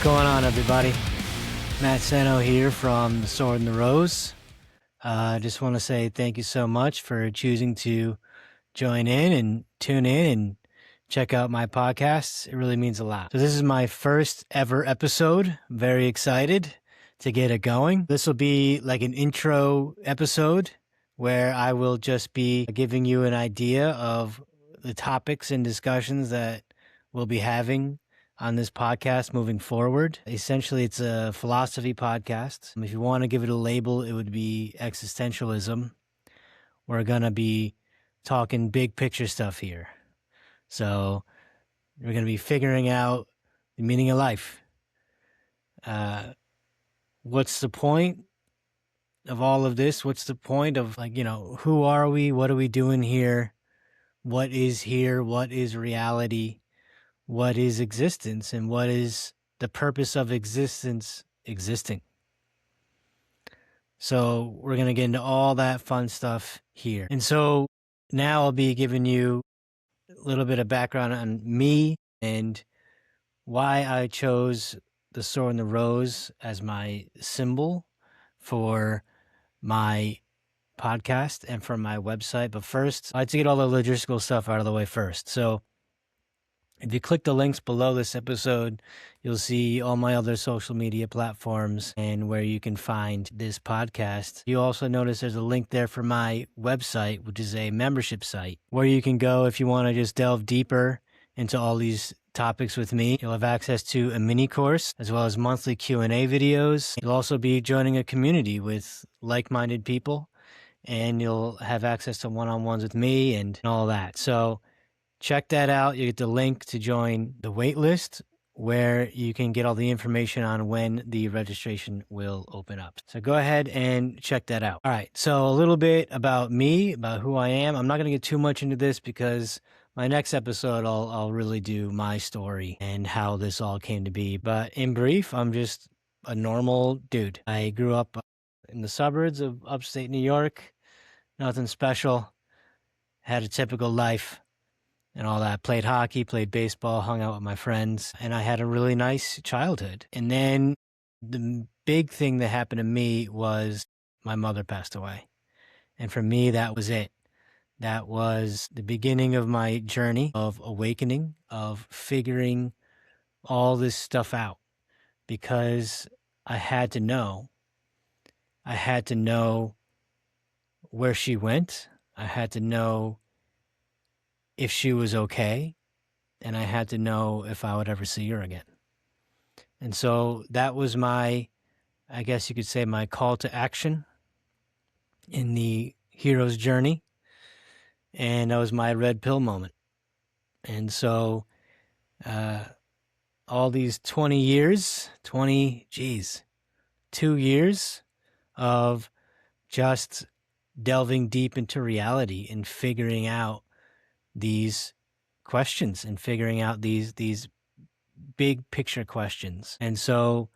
going on, everybody? Matt Sano here from The Sword and the Rose. I just want to say thank you so much for choosing to join in and tune in and check out my podcasts. It really means a lot. So this is my first ever episode. I'm very excited to get it going. This will be like an intro episode where I will just be giving you an idea of the topics and discussions that we'll be having on this podcast moving forward. Essentially, it's a philosophy podcast. If you want to give it a label, it would be Existentialism. We're going to be talking big picture stuff here. So we're going to be figuring out the meaning of life. What's the point of all of this? What's the point of, who are we? What are we doing here? What is here? What is reality? What is existence, and what is the purpose of existence existing? So we're going to get into all that fun stuff here. And so now I'll be giving you a little bit of background on me and why I chose the sword and the rose as my symbol for my podcast and for my website. But first, I'd like to get all the logistical stuff out of the way first. So if you click the links below this episode, you'll see all my other social media platforms and where you can find this podcast. You also notice there's a link there for my website, which is a membership site where you can go if you want to just delve deeper into all these topics with me. You'll have access to a mini course as well as monthly Q&A videos. You'll also be joining a community with like-minded people, and you'll have access to one-on-ones with me and all that. So check that out. You get the link to join the wait list where you can get all the information on when the registration will open up. So go ahead and check that out. All right. So a little bit about me, about who I am. I'm not going to get too much into this because my next episode, I'll really do my story and how this all came to be. But in brief, I'm just a normal dude. I grew up in the suburbs of upstate New York. Nothing special. Had a typical life and all that. Played hockey, played baseball, hung out with my friends, and I had a really nice childhood. And then the big thing that happened to me was my mother passed away. And for me, that was it. That was the beginning of my journey of awakening, of figuring all this stuff out, because I had to know. I had to know where she went. I had to know if she was okay, and I had to know if I would ever see her again. And so that was my, I guess you could say, my call to action in the hero's journey. And that was my red pill moment. And so all these 2 years of just delving deep into reality and figuring out these questions and figuring out these big picture questions. And so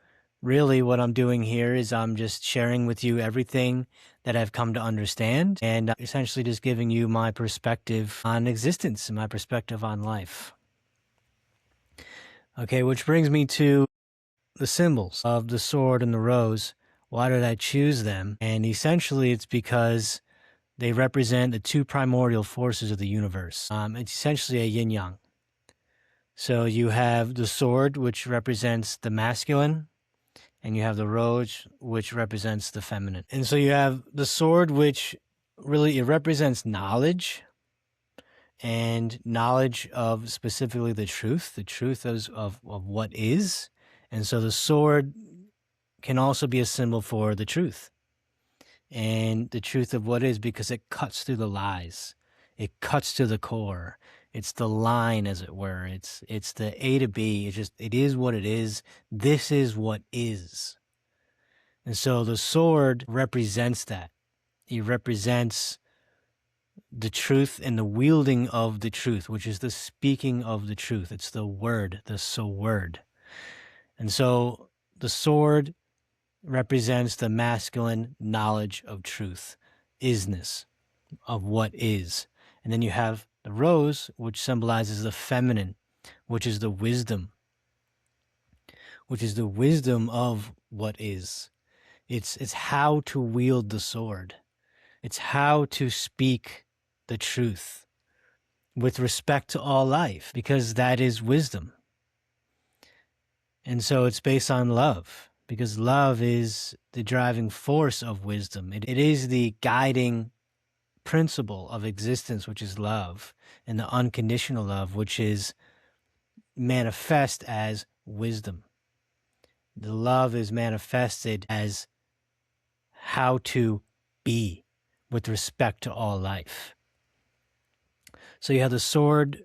really what I'm doing here is I'm just sharing with you everything that I've come to understand, and essentially just giving you my perspective on existence and my perspective on life. Okay, which brings me to the symbols of the sword and the rose. Why did I choose them? And essentially it's because they represent the two primordial forces of the universe. It's essentially a yin-yang. So you have the sword, which represents the masculine, and you have the rose, which represents the feminine. And so you have the sword, which really, it represents knowledge, and knowledge of specifically the truth of what is. And so the sword can also be a symbol for the truth. And the truth of what is, because it cuts through the lies. It cuts to the core. It's the line, as it were. It's the A to B. It is what it is. This is what is. And so the sword represents that. It represents the truth and the wielding of the truth, which is the speaking of the truth. It's the word, the sword. And so the sword represents the masculine knowledge of truth, isness, of what is. And then you have the rose, which symbolizes the feminine, which is the wisdom, which is the wisdom of what is. It's how to wield the sword. It's how to speak the truth with respect to all life, because that is wisdom. And so it's based on love, because love is the driving force of wisdom. It is the guiding principle of existence, which is love, and the unconditional love, which is manifest as wisdom. The love is manifested as how to be with respect to all life. So you have the sword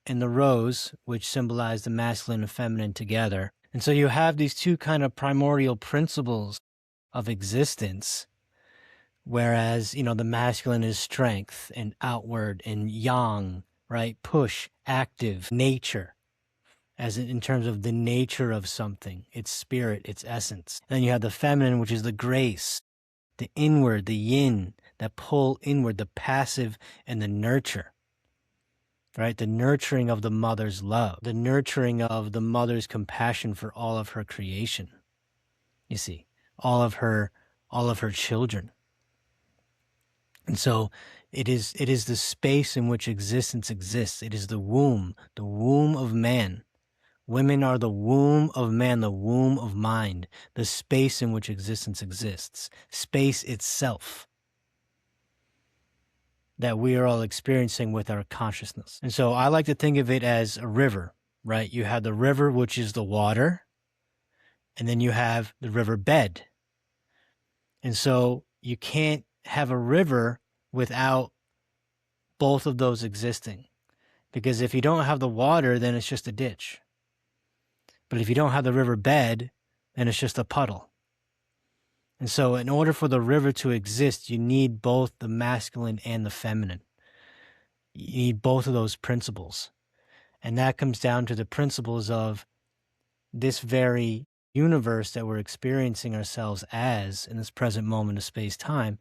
and the rose, which symbolize the masculine and feminine together. And so you have these two kind of primordial principles of existence, whereas, the masculine is strength and outward and yang, right? Push, active, nature, as in terms of the nature of something, its spirit, its essence. And then you have the feminine, which is the grace, the inward, the yin, that pull inward, the passive and the nurture. Right? The nurturing of the mother's love, the nurturing of the mother's compassion for all of her creation. You see, all of her children. And so it is the space in which existence exists. It is the womb of man. Women are the womb of man, the womb of mind, the space in which existence exists, space itself that we are all experiencing with our consciousness. And so I like to think of it as a river, right? You have the river, which is the water, and then you have the river bed. And so you can't have a river without both of those existing, because if you don't have the water, then it's just a ditch. But if you don't have the river bed, then it's just a puddle. And so in order for the river to exist, you need both the masculine and the feminine. You need both of those principles. And that comes down to the principles of this very universe that we're experiencing ourselves as in this present moment of space-time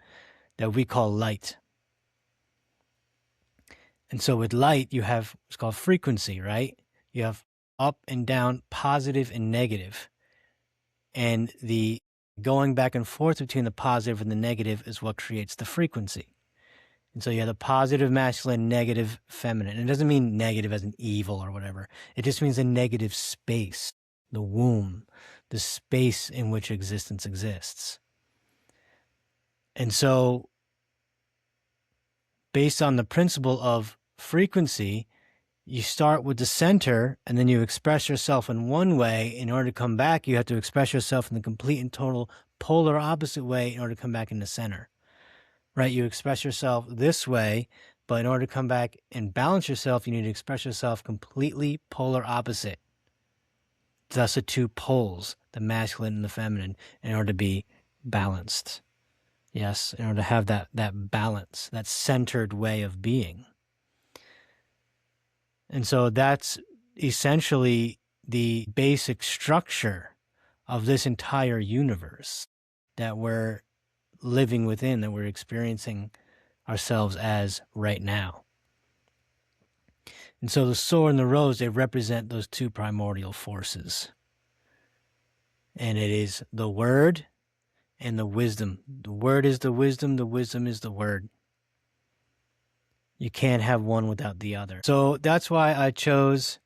that we call light. And so with light, you have what's called frequency, right? You have up and down, positive and negative. And the going back and forth between the positive and the negative is what creates the frequency. And so you have the positive masculine, negative feminine. It doesn't mean negative as in evil or whatever. It just means a negative space, the womb, the space in which existence exists. And so based on the principle of frequency, you start with the center and then you express yourself in one way. In order to come back, you have to express yourself in the complete and total polar opposite way in order to come back in the center, right? You express yourself this way, but in order to come back and balance yourself, you need to express yourself completely polar opposite. Thus the two poles, the masculine and the feminine, in order to be balanced. Yes, in order to have that balance, that centered way of being. And so that's essentially the basic structure of this entire universe that we're living within, that we're experiencing ourselves as right now. And so the sword and the rose, they represent those two primordial forces. And it is the word and the wisdom. The word is the wisdom is the word. You can't have one without the other. So that's why I chose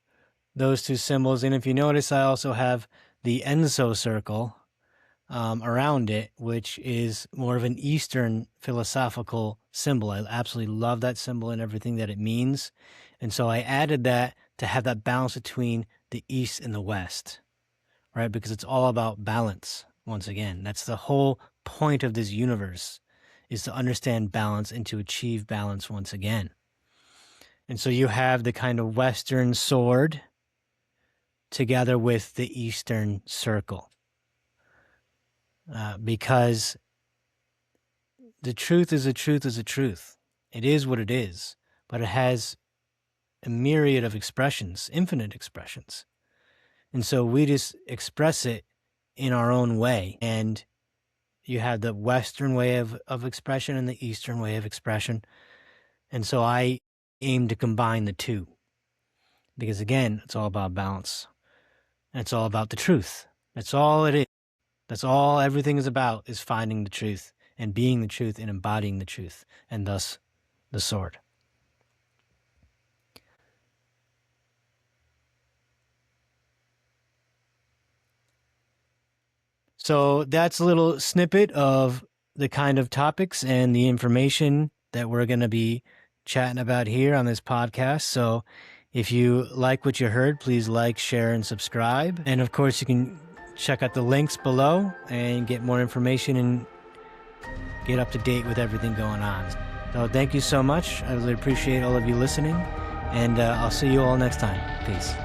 those two symbols. And if you notice, I also have the Enso circle around it, which is more of an Eastern philosophical symbol. I absolutely love that symbol and everything that it means. And so I added that to have that balance between the East and the West, right? Because it's all about balance. Once again, that's the whole point of this universe, is to understand balance and to achieve balance once again. And so you have the kind of Western sword together with the Eastern circle. Because the truth is a truth is a truth. It is what it is, but it has a myriad of expressions, infinite expressions. And so we just express it in our own way. And you have the Western way of expression and the Eastern way of expression. And so I aim to combine the two. Because again, it's all about balance. And it's all about the truth. That's all it is. That's all everything is about, is finding the truth and being the truth and embodying the truth, and thus the sword. So that's a little snippet of the kind of topics and the information that we're going to be chatting about here on this podcast. So if you like what you heard, please like, share, and subscribe. And of course, you can check out the links below and get more information and get up to date with everything going on. So thank you so much. I really appreciate all of you listening, and I'll see you all next time. Peace.